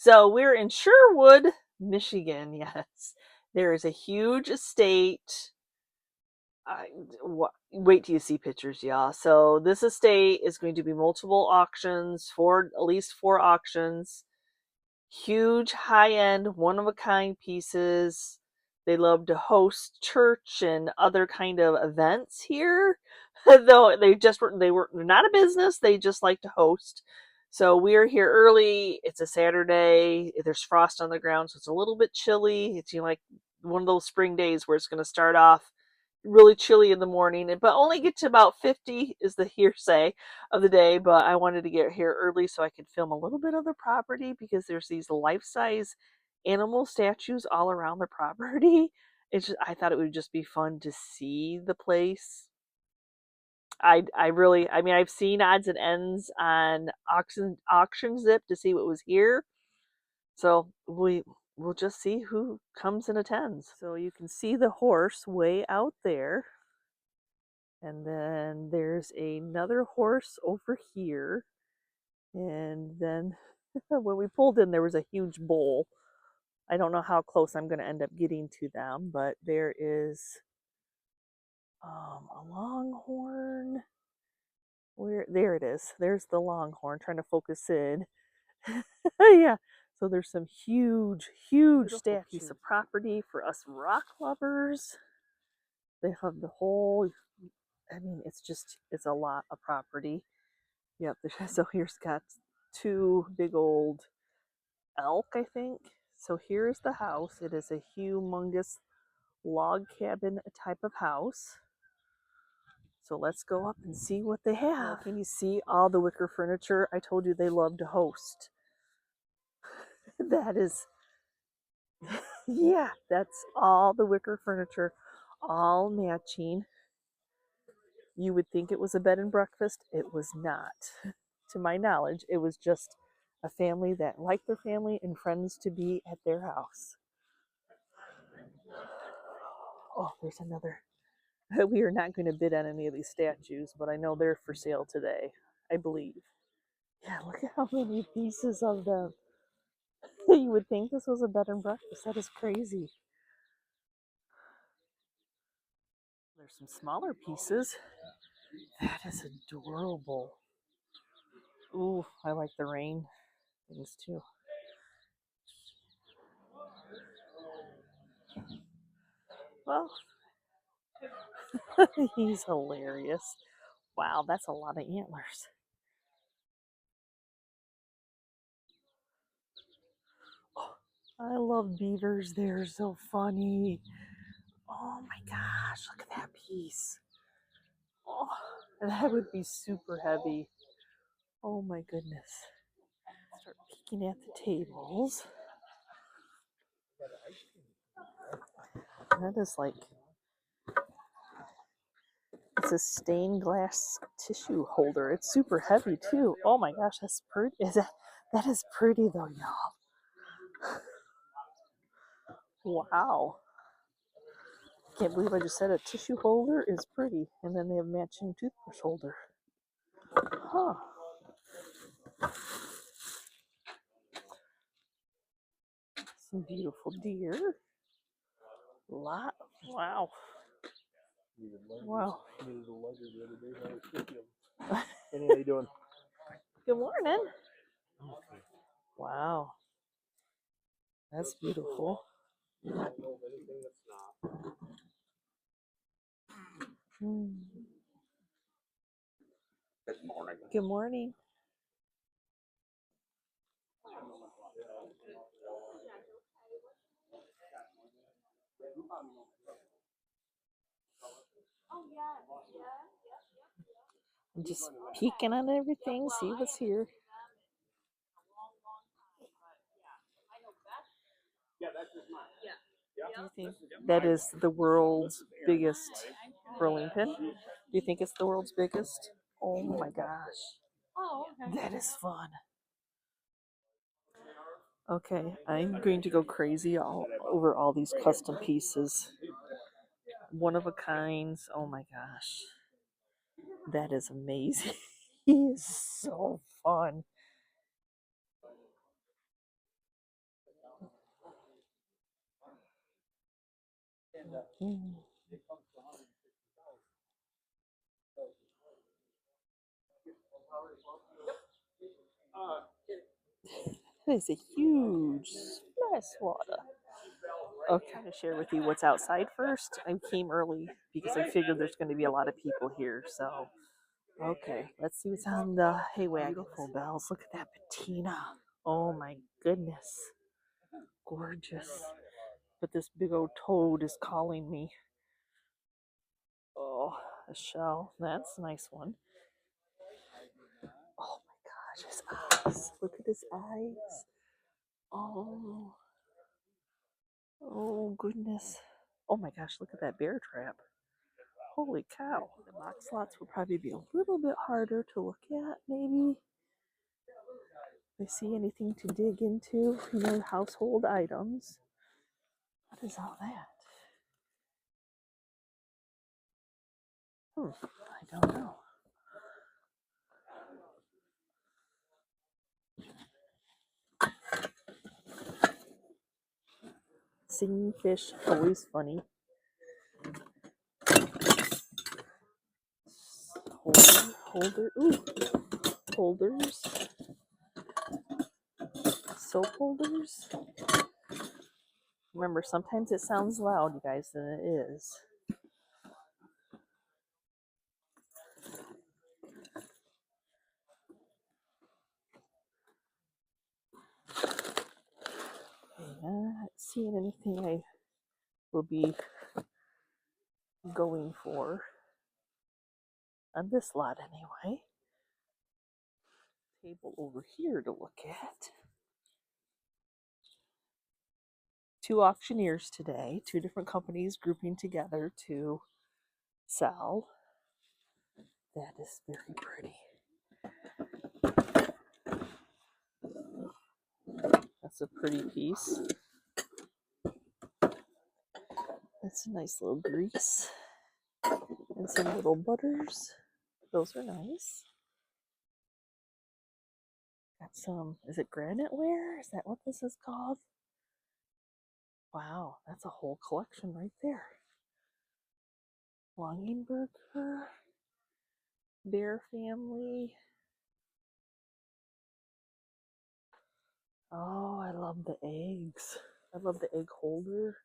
So we're in Sherwood, Michigan. Yes, there is a huge estate. Wait till you see pictures, y'all. So this estate is going to be multiple auctions, at least 4 auctions. Huge, high-end, one-of-a-kind pieces. They love to host church and other kind of events here. Though they're not a business, they just like to host. So we are here early. It's a Saturday. There's frost on the ground, so it's a little bit chilly. It's like one of those spring days where it's going to start off really chilly in the morning, but only get to about 50 is the hearsay of the day. But I wanted to get here early so I could film a little bit of the property because there's these life-size animal statues all around the property. I thought it would just be fun to see the place. I mean, I've seen odds and ends on auction zip to see what was here. So we'll just see who comes and attends. So you can see the horse way out there. And then there's another horse over here. And then when we pulled in, there was a huge bull. I don't know how close I'm going to end up getting to them, but there is a longhorn. There it is. There's the longhorn, trying to focus in. Yeah. So there's some huge piece of property for us rock lovers. They have the whole, I mean, it's a lot of property. Yep. So here's got 2 big old elk, I think. So here's the house. It is a humongous log cabin type of house. So let's go up and see what they have. Can you see all the wicker furniture? I told you they love to host. That is, yeah, that's all the wicker furniture, all matching. You would think it was a bed and breakfast. It was not. To my knowledge, it was just a family that liked their family and friends to be at their house. Oh, there's another. We are not going to bid on any of these statues, but I know they're for sale today, I believe. Yeah, look at how many pieces of them. You would think this was a bed and breakfast. That is crazy. There's some smaller pieces. That is adorable. Ooh, I like the rain things too. Well, he's hilarious. Wow, that's a lot of antlers. Oh, I love beavers. They're so funny. Oh my gosh, look at that piece. Oh, that would be super heavy. Oh my goodness. Start peeking at the tables. That is like, it's a stained glass tissue holder. It's super heavy too. Oh my gosh, that's pretty. That is pretty though, y'all. Wow. Can't believe I just said a tissue holder is pretty. And then they have matching toothbrush holder. Huh. Some beautiful deer. Lot. Wow. Wow. How you doing? Good morning. Wow. That's beautiful. Good morning. Good morning. I'm just peeking on everything, see what's here. Do you think that is the world's biggest rolling pin? Do you think it's the world's biggest? Oh my gosh. That is fun. Okay, I'm going to go crazy over all these custom pieces. One of a kinds. Oh my gosh. That is amazing. He is so fun. That is a huge splash water. Okay, I'm going to share with you what's outside first. I came early because I figured there's going to be a lot of people here. So, okay, let's see what's on the hayway. Beautiful bells. Look at that patina. Oh my goodness. Gorgeous. But this big old toad is calling me. Oh, a shell. That's a nice one. Oh my gosh, his eyes. Look at his eyes. Oh. Oh goodness. Oh my gosh, look at that bear trap. Holy cow. The box slots will probably be a little bit harder to look at, maybe. If I see anything to dig into, household items. What is all that? I don't know. Singing fish, always funny. Holders. Soap holders. Remember, sometimes it sounds loud, you guys, than it is. Not seeing anything I will be going for on this lot anyway. Table over here to look at. 2 auctioneers today, 2 different companies grouping together to sell. That is very pretty. That's a pretty piece. That's a nice little grease. And some little butters. Those are nice. Got some, is it granite ware? Is that what this is called? Wow, that's a whole collection right there. Longenberger, Bear family. Oh, I love the eggs. I love the egg holder.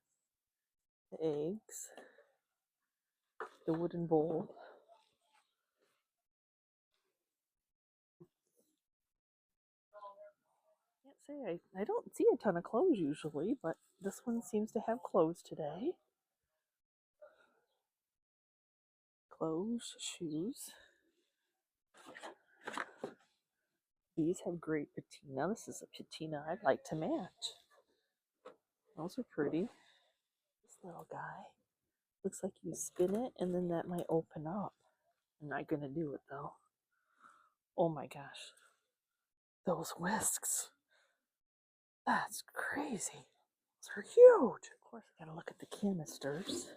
The eggs. The wooden bowl. Can't say I don't see a ton of clothes usually, but this one seems to have clothes today. Clothes, shoes. These have great patina. This is a patina I'd like to match. Those are pretty. This little guy. Looks like you spin it and then that might open up. I'm not going to do it though. Oh my gosh. Those whisks. That's crazy. Those are huge. Of course, I gotta look at the canisters.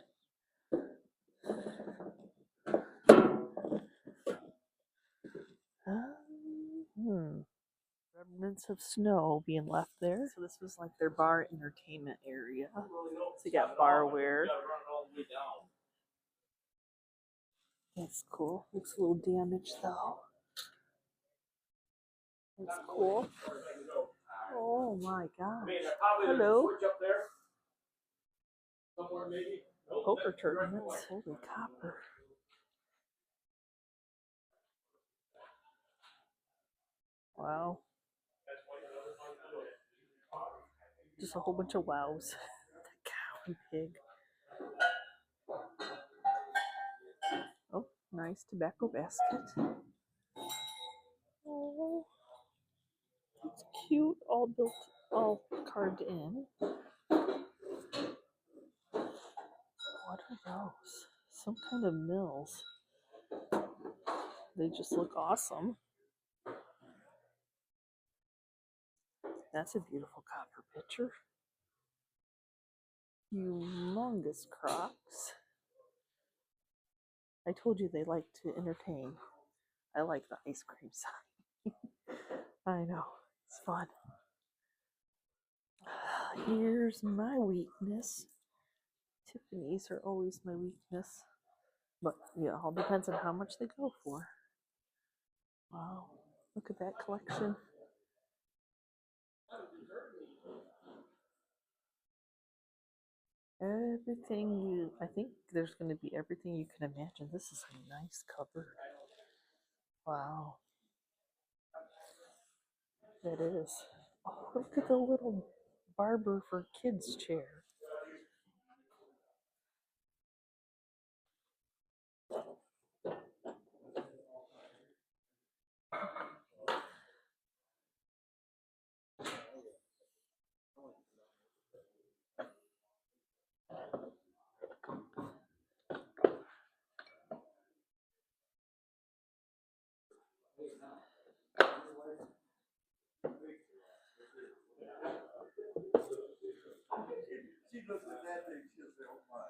Remnants of snow being left there. So this was like their bar entertainment area. So you got barware. That's cool. Looks a little damaged though. That's cool. Oh my gosh. Hello. Poker tournaments. Holy copper. Wow. Just a whole bunch of wows. The cow and pig. Oh, nice tobacco basket. Oh, it's cute. All built, all carved in. What are those? Some kind of mills. They just look awesome. That's a beautiful copper pitcher. Humongous crocs. I told you they like to entertain. I like the ice cream sign. I know. It's fun. Here's my weakness. Tiffany's are always my weakness. But yeah, all depends on how much they go for. Wow, look at that collection. I think there's going to be everything you can imagine. This is a nice cupboard. Wow. That is. Oh, look at the little barber for kids chair. She looks at that thing, she'll say, oh my.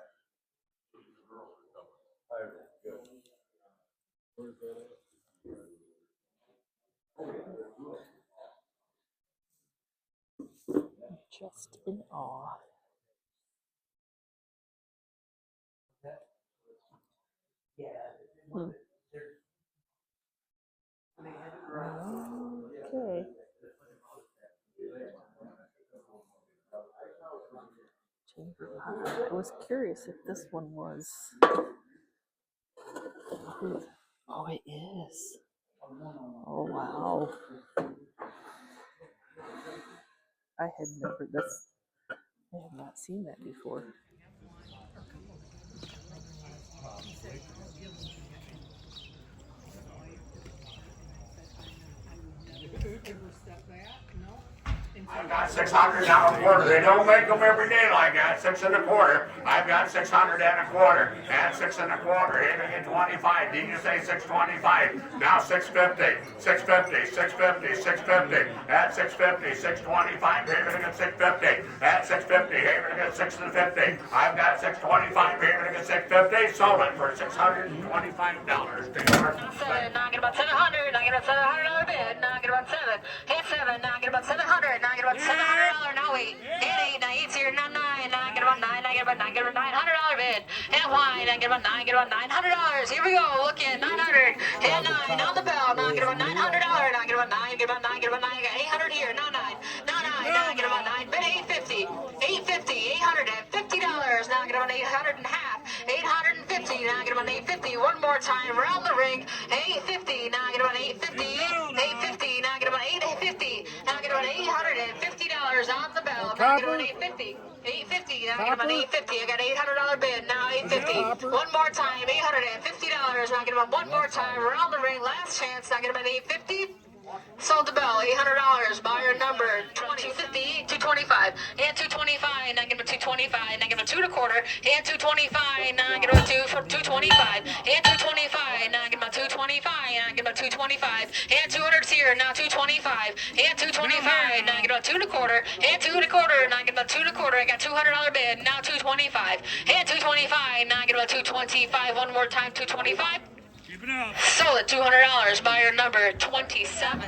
Where's that at? Just in awe. Hmm. Okay. I was curious if this one was. Oh, it is. Oh, wow. I have not seen that before. I've got 600 down a quarter. They don't make them every day like that. 6 1/4. I've got 600 and a quarter. And 6 1/4. Here to get 25. Did you say 625? Now 650. 650. 650. 650. At 650. 625. Here to get 650. At 650. Here to get 650. I've got 625. Here to get 650. Sold it for $625. Now get about 700. Now get about $700 bid. Now get about 7. Hit 7. Now get about 700. Now get about $700. Now 8. Hit 8. Now 8's here. Now 9. Now get about 9. Now get about 9. Get about $900 bid. Hit Y. Now get about 9. Get about $900. Here we go. Look at 900. Hit 9. On the bell. Now get about $900. Now get about 9. Get about 9. Get about 9. Got 800 here. Now 9. Now 9. Now get about 9. Bid 850. 850. $850. Now get about 800 and half. 850. Now get about 850. One more time. Around the ring. 850. Now get about 850. 850. Now get about 850. Now get about $850 on the bell. Now get about 850. 850. Now get about 850. I got $800 bid. Now 850. One more time. $850. Now get about one more time. Around the ring. Last chance. Now get about 850. Sold the bell, $800. Buyer number 250, 225, and 225. Now give him 225. Now give him 2 1/4, and 225. Now give him 225, and 225. Now give him 225. Now give him 225, and 200's here. Now 225, and 225. Now give him 2 1/4, and 2 1/4. Now give him 2 1/4. I got $200 bid. Now 225, and 225. Now give him 225. One more time, 225. Sold at $200. Buyer number 27.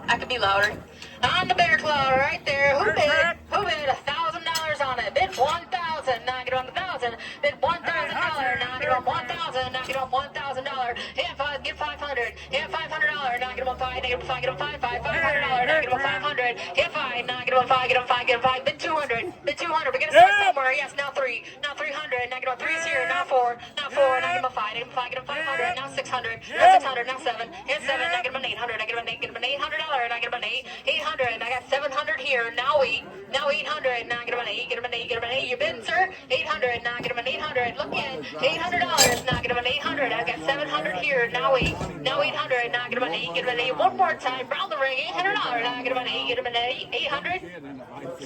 I could be louder. On the bear claw right there. Who bid? Who bid $1,000 on it? Bid 1,000. Now get on 1,000. Bid $1,000. Now get on 1,000. Now get on $1,000. Hit 5. Get 500. Hit $500. Now get on 5. Now get on 5. Get on 5. $500. Now get on 500. Hit 5. Now get on 5. Get on 5. Get on 5. Bid 200. Bid 200. We're gonna start somewhere. Yes. Now 3. Now 300. Now get on 3's here. Now 4. Now 4. Now get on 5. Get on 5. Get on 500. Now 600. Now 600. Now 7. Hit 7. Now get on 800. Now get on 8. Get on $800. Now get on 8. 800. I got 700 here. Now 8. Now 800. Now get on 8. Get on 8. Get on 8. You bidding, sir? 800. Now get on 800. Look in. $800. Now get on 800. I got 700 here. Now 8. Now 800. Now get on 8. Get on 8. One more time. Round the ring. $800. Now get on 8. Get on 8. 800.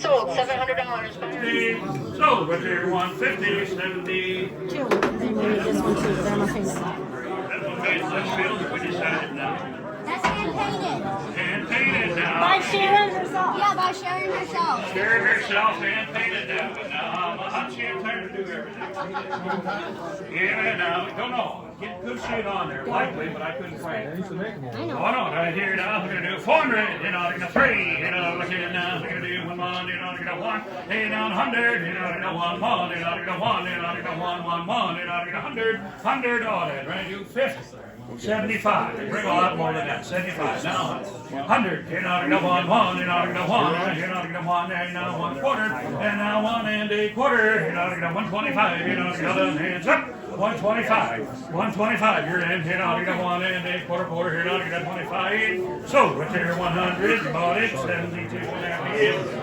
Sold. $700. Sold with your 150, 70. Two. They made this one too, but I'm not paying that. Okay, so we decided now. That's hand painted. Hand painted now. By Sharon herself. Yeah, by Sharon herself. Sharon herself hand painted now. But now how'd she have time to do everything? Yeah, now, don't know. Could see it on there, likely, but I couldn't find it. I know. Oh no, right here now, we're gonna do 400, you know, we're gonna 3, you know, look here now, we're gonna do 1, you know, we're gonna 1, hey now 100, you know, we're gonna 1, 1, you know, we're gonna 1, you know, we're gonna 1, 1, 1, you know, we're gonna 100, all that, right? Do 50, 75, bring a lot more than that, 75, now 100, you know, we're gonna 1, 1, you know, we're gonna 1, you know, we're gonna 1, and now 1 quarter, and now 1 and a quarter, you know, we're gonna 125, you know, we're gonna hands up. 125, you're in, you know, you got 1 and a quarter, you know, you got 25. So, right there, 100, bought it, 72,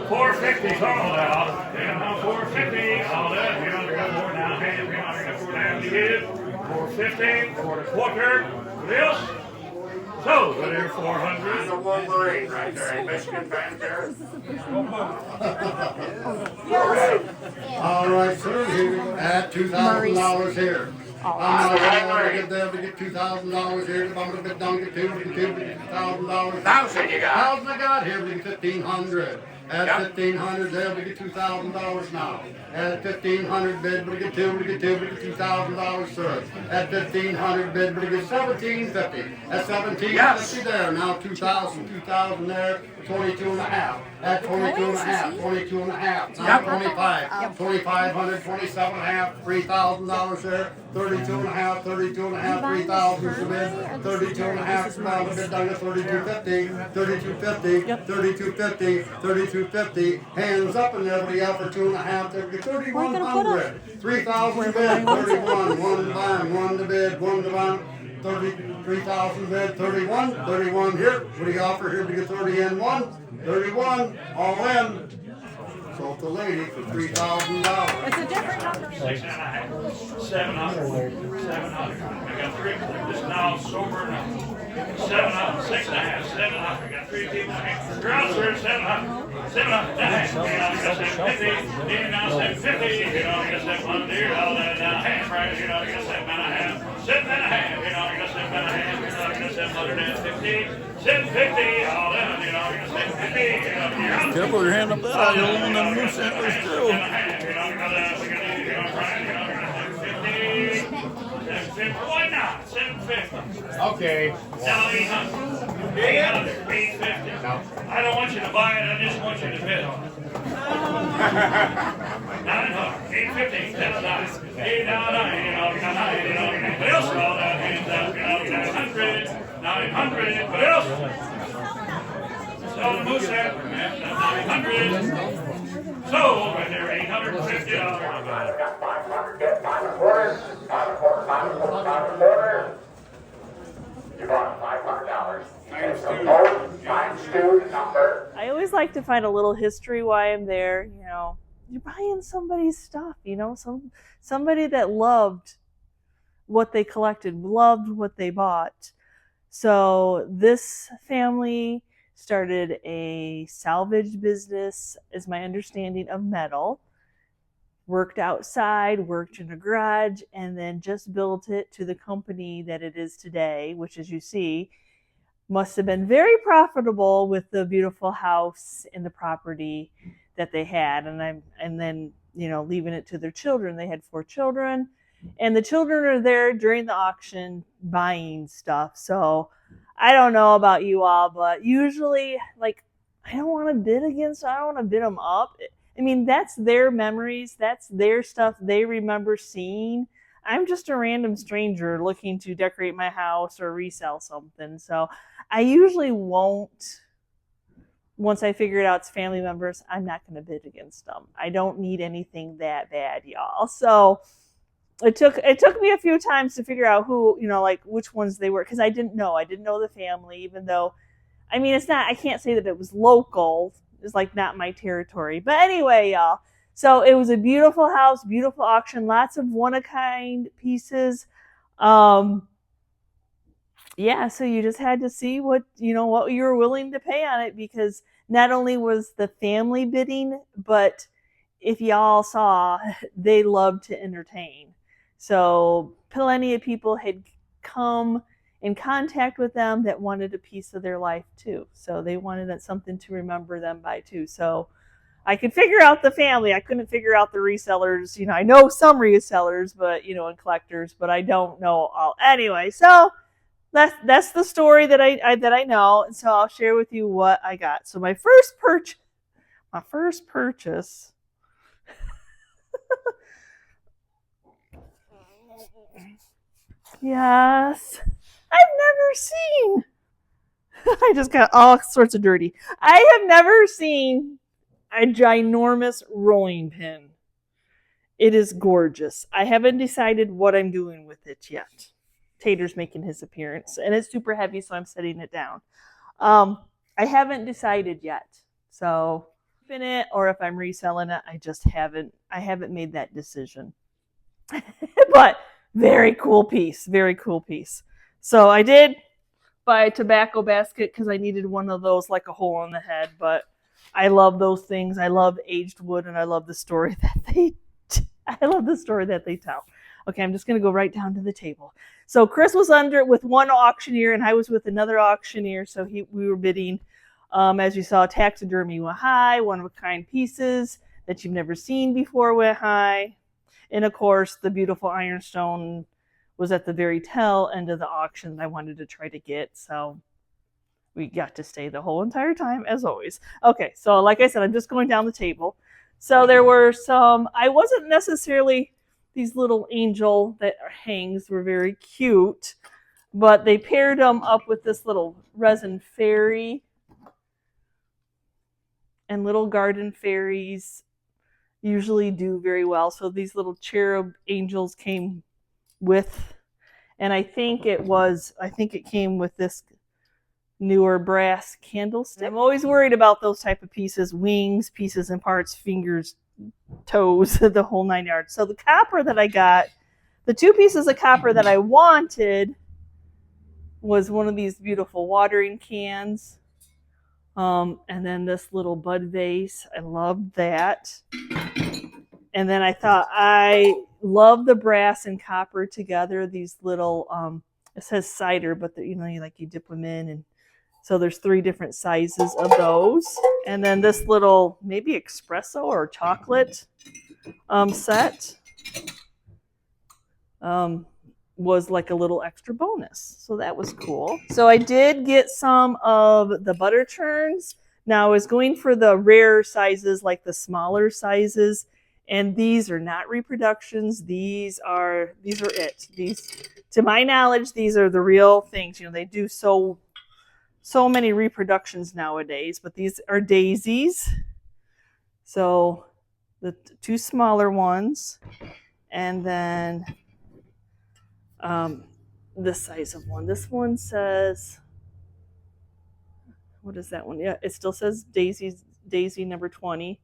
450, all out, and now 450, all that, you know, you got 4 now, and you know, you got 450, quarter, what else? So, right there, 400. The Wolverine right there, Michigan Panther. All right, sir, here we at $2,000 here. I'm not going to get them to get $2,000 here. I'm going to get down to get $2,000. 1,000 you got. 1,000 I got here, we get 1,500. At 1,500 there, we get $2,000 now. At 1,500 bid, we get $2,000, sir. At 1,500 bid, we get $1,750. At 1,750 there, now 2,000 there, 22 and a half. At 22 and a half, now 25. 2,500, 27 and a half, $3,000 there. 32 and a half, 3,000 to bid. 32 and a half, now the bid down to 3250. Hands up and everybody out for 2 and a half. There we get 3,100. 3,000 bid, 31. One to buy, one to bid, one to buy. 33,000 bid, 31 here. What do you offer here to get 30 in one? 31, all in. Sold the lady for $3,000. It's a different number. 6.5, 700. I got 3. This is now sober enough. 700, 6.5, 700. I got 3 people. Girls are 700. 700. You got 750. You now 750. You know, you got 700. All that now half price. You know, you got 7.5. 7.5. You know, you got 7.5. You know, you got 750. 750. All that. You know, you got 750. You know, Careful your hand up there, you'll own them loose antlers too. Why not? 750. Okay. Now 800. 850. No. I don't want you to buy it, I just want you to bid on it. 900. 850. That's nice. 899. You know, 900. You know, what else? All that hands up. You know, 900. 900. What else? So the moose head, 900. So right there, $850. You bought $500. I always like to find a little history why I'm there. You know, you're buying somebody's stuff. You know, somebody that loved what they collected, loved what they bought. So this family started a salvage business, is my understanding, of metal. Worked outside, worked in a garage, and then just built it to the company that it is today, which, as you see, must have been very profitable with the beautiful house and the property that they had. And then, you know, leaving it to their children. They had 4 children, and the children are there during the auction buying stuff. So I don't know about you all, but usually, like, I don't want to bid against, I don't want to bid them up. I mean, that's their memories. That's their stuff they remember seeing. I'm just a random stranger looking to decorate my house or resell something. So I usually won't, once I figure it out it's family members, I'm not going to bid against them. I don't need anything that bad, y'all. So it took me a few times to figure out who, you know, like which ones they were, because I didn't know the family, even though, I mean, I can't say that it was local. It's like not my territory. But anyway, y'all. So it was a beautiful house, beautiful auction, lots of one-of-kind pieces. Yeah, so you just had to see what you were willing to pay on it, because not only was the family bidding, but if y'all saw, they loved to entertain. So plenty of people had come in contact with them that wanted a piece of their life too. So they wanted something to remember them by too. So I could figure out the family. I couldn't figure out the resellers. You know, I know some resellers, but you know, and collectors, but I don't know all. Anyway, so that's the story that I know, and so I'll share with you what I got. So my first purchase. Yes, I've never seen. I just got all sorts of dirty. I have never seen a ginormous rolling pin. It is gorgeous. I haven't decided what I'm doing with it yet. Tater's making his appearance, and it's super heavy, so I'm setting it down. I haven't decided yet. So, in it or if I'm reselling it, I haven't made that decision. But very cool piece, very cool piece. So I did buy a tobacco basket because I needed one of those like a hole in the head, but I love those things. I love aged wood, and I love the story that they tell. Okay, I'm just going to go right down to the table. So Chris was under with one auctioneer, and I was with another auctioneer. So we were bidding. As you saw, taxidermy went high. One-of-a-kind pieces that you've never seen before went high. And of course, the beautiful ironstone was at the very tail end of the auction that I wanted to try to get. So we got to stay the whole entire time, as always. Okay, so like I said, I'm just going down the table. So there were some, I wasn't necessarily, these little angel that hangs were very cute, but they paired them up with this little resin fairy. And little garden fairies usually do very well. So these little cherub angels came with, and I think it came with this newer brass candlestick. I'm always worried about those type of pieces, wings, pieces and parts, fingers, toes, the whole 9 yards. So the copper that I got, the two pieces of copper that I wanted was one of these beautiful watering cans. And then this little bud vase. I loved that. And then I thought I love the brass and copper together. These little, it says cider, but you dip them in, and so there's 3 different sizes of those. And then this little maybe espresso or chocolate set was like a little extra bonus. So that was cool. So I did get some of the butter churns. Now I was going for the rare sizes, like the smaller sizes. And these are not reproductions. These are it. These, to my knowledge, these are the real things. They do so many reproductions nowadays, but these are daisies. So the 2 smaller ones, and then this size of one. This one says, what is that one? Yeah, it still says daisy number 20.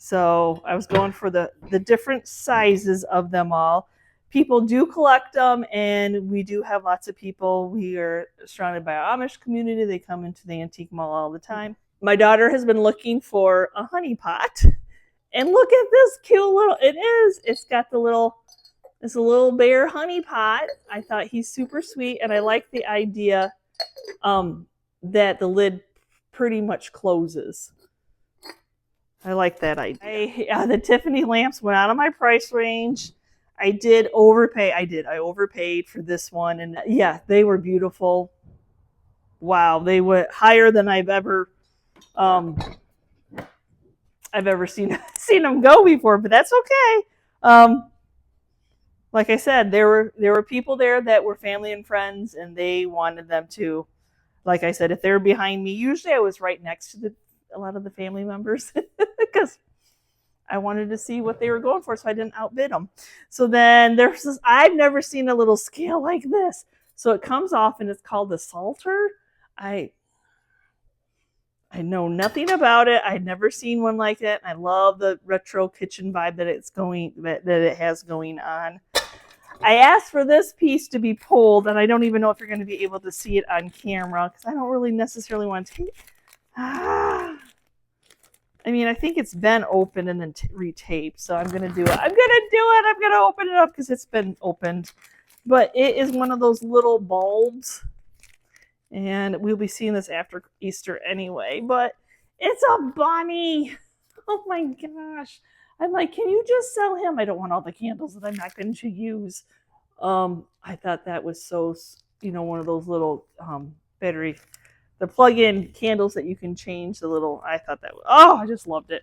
So I was going for the different sizes of them all. People do collect them, and we do have lots of people. We are surrounded by an Amish community. They come into the antique mall all the time. My daughter has been looking for a honey pot, and look at this cute little, it's got it's a little bear honey pot. I thought he's super sweet, and I like the idea that the lid pretty much closes. I like that idea. The Tiffany lamps went out of my price range. I did overpay. I overpaid for this one, and yeah, they were beautiful. Wow, they went higher than I've ever seen them go before, but that's okay. Like I said, there were people there that were family and friends, and they wanted them to. Like I said, if they were behind me, usually I was right next to a lot of the family members because I wanted to see what they were going for, so I didn't outbid them. So then there's this, I've never seen a little scale like this. So it comes off, and it's called the Salter. I know nothing about it. I'd never seen one like it. I love the retro kitchen vibe that it has going on. I asked for this piece to be pulled, and I don't even know if you're going to be able to see it on camera because I don't really necessarily want to take. I mean, I think it's been opened and then retaped, so I'm going to do it. I'm going to open it up because it's been opened. But it is one of those little bulbs, and we'll be seeing this after Easter anyway, but it's a bunny. Oh my gosh. I'm like, can you just sell him? I don't want all the candles that I'm not going to use. I thought that was so, one of those little battery, the plug-in candles that you can change the little, I thought that was, I just loved it.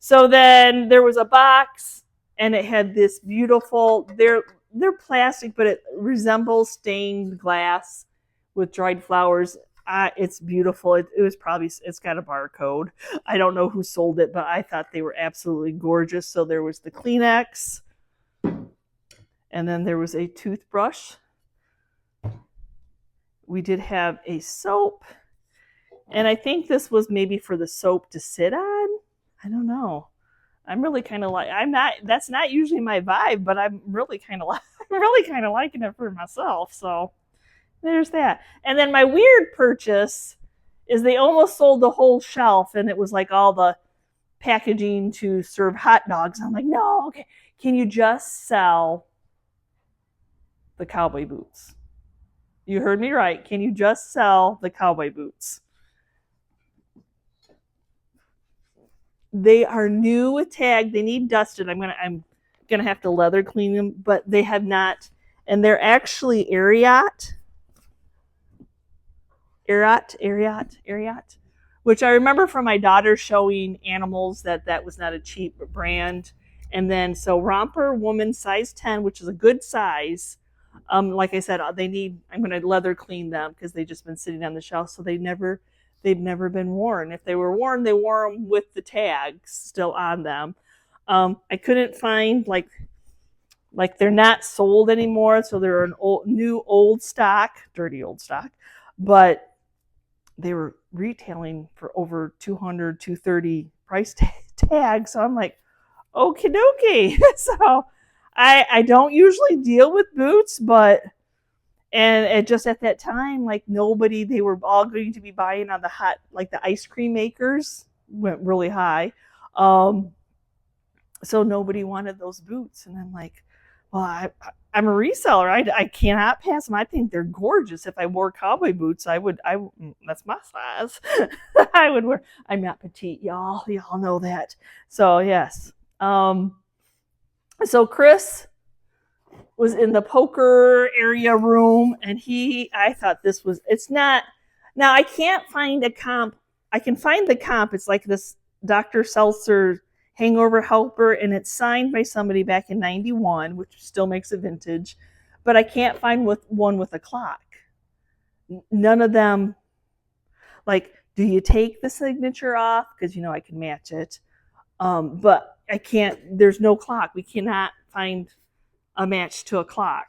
So then there was a box, and it had this beautiful, they're plastic, but it resembles stained glass with dried flowers. It's beautiful. It was probably, it's got a barcode. I don't know who sold it, but I thought they were absolutely gorgeous. So there was the Kleenex, and then there was a toothbrush. We did have a soap, and I think this was maybe for the soap to sit on. I don't know. I'm really kind of like, that's not usually my vibe, but I'm really kind of liking it for myself. So there's that. And then my weird purchase is they almost sold the whole shelf, and it was like all the packaging to serve hot dogs. I'm like, no, okay. Can you just sell the cowboy boots? You heard me right. Can you just sell the cowboy boots? They are new with tag. They need dusted. I'm gonna have to leather clean them, but they have not, and they're actually Ariat, which I remember from my daughter showing animals that was not a cheap brand. And then so Romper woman size 10, which is a good size. Like I said, I'm going to leather clean them because they've just been sitting on the shelf, so they've never been worn. If they were worn, they wore them with the tags still on them. I couldn't find like they're not sold anymore, so they're an old stock, dirty old stock, but they were retailing for over $200, $230 price tag. So I'm like, okie dokie. So I don't usually deal with boots, but and just at that time, like nobody, they were all going to be buying on the hot, like the ice cream makers went really high. So nobody wanted those boots. And I'm like, well, I'm a reseller. I cannot pass them. I think they're gorgeous. If I wore cowboy boots, that's my size. I would wear, I'm not petite, y'all. Y'all know that. So yes. So Chris was in the poker area room, and I thought this was, it's not, now I can't find a comp. I can find the comp. It's like this Dr. Seltzer hangover helper, and it's signed by somebody back in 91, which still makes it vintage, but I can't find one with a clock. None of them, like, do you take the signature off? Because I can match it. But I can't, there's no clock. We cannot find a match to a clock.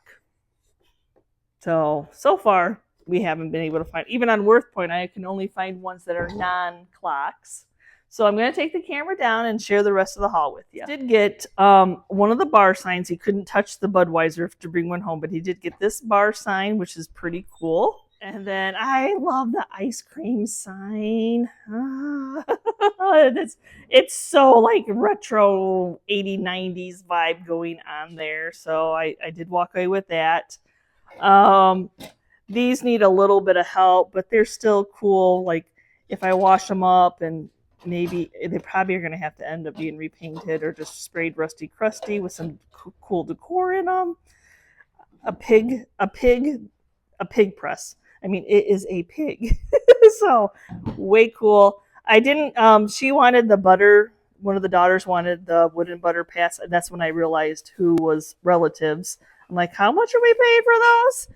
So far, we haven't been able to find, even on WorthPoint, I can only find ones that are non-clocks. So I'm going to take the camera down and share the rest of the haul with you. I did get one of the bar signs. He couldn't touch the Budweiser to bring one home, but he did get this bar sign, which is pretty cool. And then I love the ice cream sign. It's so like retro 80s, 90s vibe going on there. So I did walk away with that. These need a little bit of help, but they're still cool. Like if I wash them up, and maybe they probably are going to have to end up being repainted or just sprayed rusty crusty with some cool decor in them. A pig press. I mean, it is a pig. So way cool. I didn't, she wanted the butter. One of the daughters wanted the wooden butter pass. And that's when I realized who was relatives. I'm like, how much are we paying for those?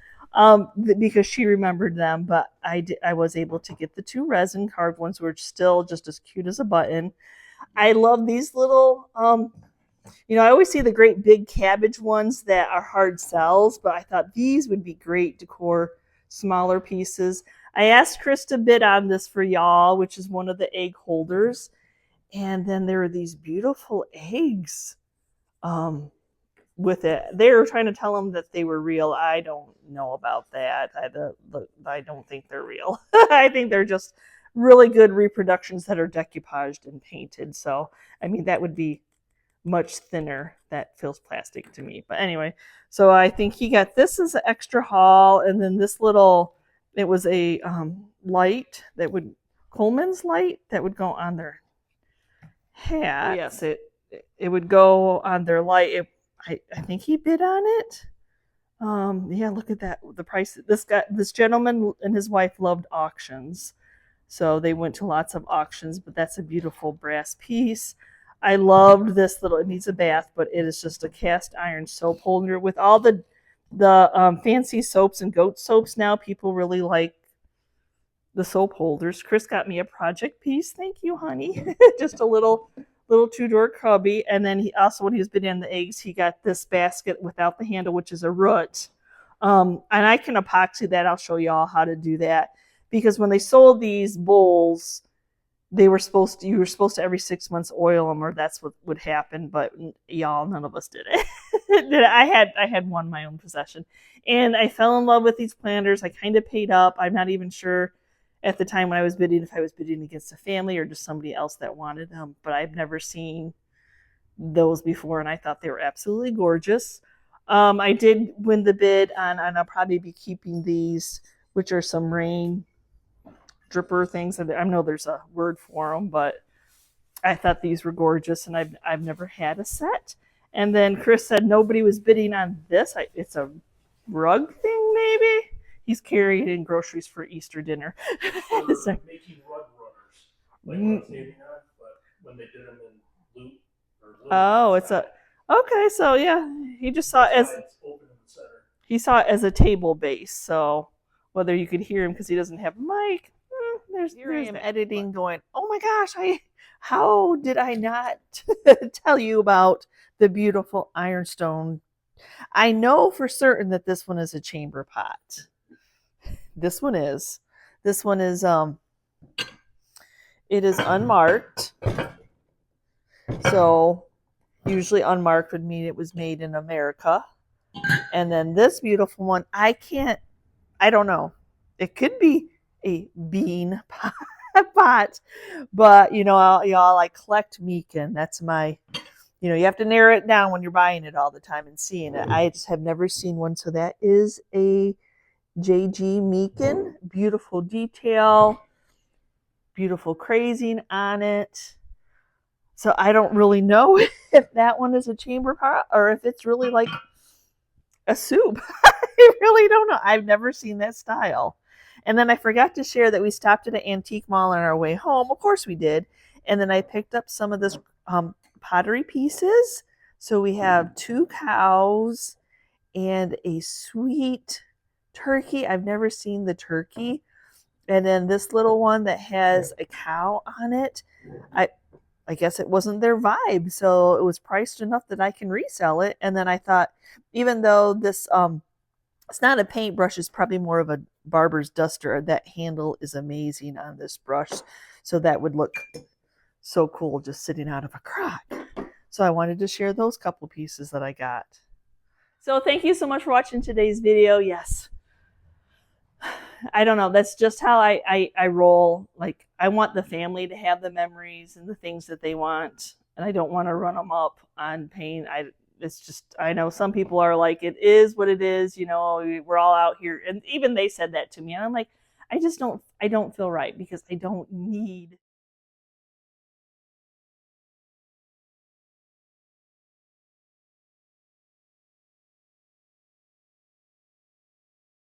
Because she remembered them, but I was able to get the 2 resin carved ones, which still just as cute as a button. I love these little, I always see the great big cabbage ones that are hard sells, but I thought these would be great decor, smaller pieces. I asked Chris to bid on this for y'all, which is one of the egg holders. And then there are these beautiful eggs with it. They were trying to tell them that they were real. I don't know about that. I don't think they're real. I think they're just really good reproductions that are decoupaged and painted. So, I mean, that would be much thinner. That feels plastic to me. But anyway, so I think he got this as an extra haul, and then this little, it was a light that would, Coleman's light that would go on their hat. Oh, yes, it would go on their light. I think he bid on it. Yeah, look at that. The price. This gentleman and his wife loved auctions, so they went to lots of auctions. But that's a beautiful brass piece. I loved this little. It needs a bath, but it is just a cast iron soap holder with all the fancy soaps and goat soaps. Now people really like the soap holders. Chris got me a project piece. Thank you, honey. Just a little two-door cubby. And then he also, when he was bidding the eggs, he got this basket without the handle, which is a root. And I can epoxy that. I'll show y'all how to do that. Because when they sold these bowls, you were supposed to every 6 months oil them, or that's what would happen. But y'all, none of us did it. I had one in my own possession. And I fell in love with these planters. I kind of paid up. I'm not even sure at the time when I was bidding, if I was bidding against a family or just somebody else that wanted them. But I've never seen those before, and I thought they were absolutely gorgeous. I did win the bid on, and I'll probably be keeping these, which are some rain dripper things. I know there's a word for them, but I thought these were gorgeous, and I've never had a set. And then Chris said nobody was bidding on this. It's a rug thing, maybe? He's carrying in groceries for Easter dinner. So making rug runners, like what Navy had, but when they did them in loop oh, it's a okay. So yeah, he just saw it as it's open in the center. He saw it as a table base. So whether you could hear him because he doesn't have a mic, there's him editing, going, oh my gosh, how did I not tell you about the beautiful ironstone? I know for certain that this one is a chamber pot. This one is. It is unmarked. So usually unmarked would mean it was made in America. And then this beautiful one, I don't know. It could be a bean pot, but y'all, I collect Meakin. That's my, you have to narrow it down when you're buying it all the time and seeing it. I just have never seen one. So that is a JG Meakin. Beautiful detail, beautiful crazing on it. So I don't really know if that one is a chamber pot or if it's really like a soup. I really don't know. I've never seen that style. And then I forgot to share that we stopped at an antique mall on our way home. Of course we did. And then I picked up some of this pottery pieces. So we have 2 cows and a sweet turkey. I've never seen the turkey. And then this little one that has a cow on it. I guess it wasn't their vibe, so it was priced enough that I can resell it. And then I thought, even though this it's not a paintbrush, it's probably more of a barber's duster, that handle is amazing on this brush. So that would look so cool just sitting out of a crock. So I wanted to share those couple pieces that I got. So thank you so much for watching today's video. Yes, I don't know. That's just how I roll. Like, I want the family to have the memories and the things that they want. And I don't want to run them up on pain. I know some people are like, it is what it is. We're all out here. And even they said that to me. And I'm like, I don't feel right because I don't need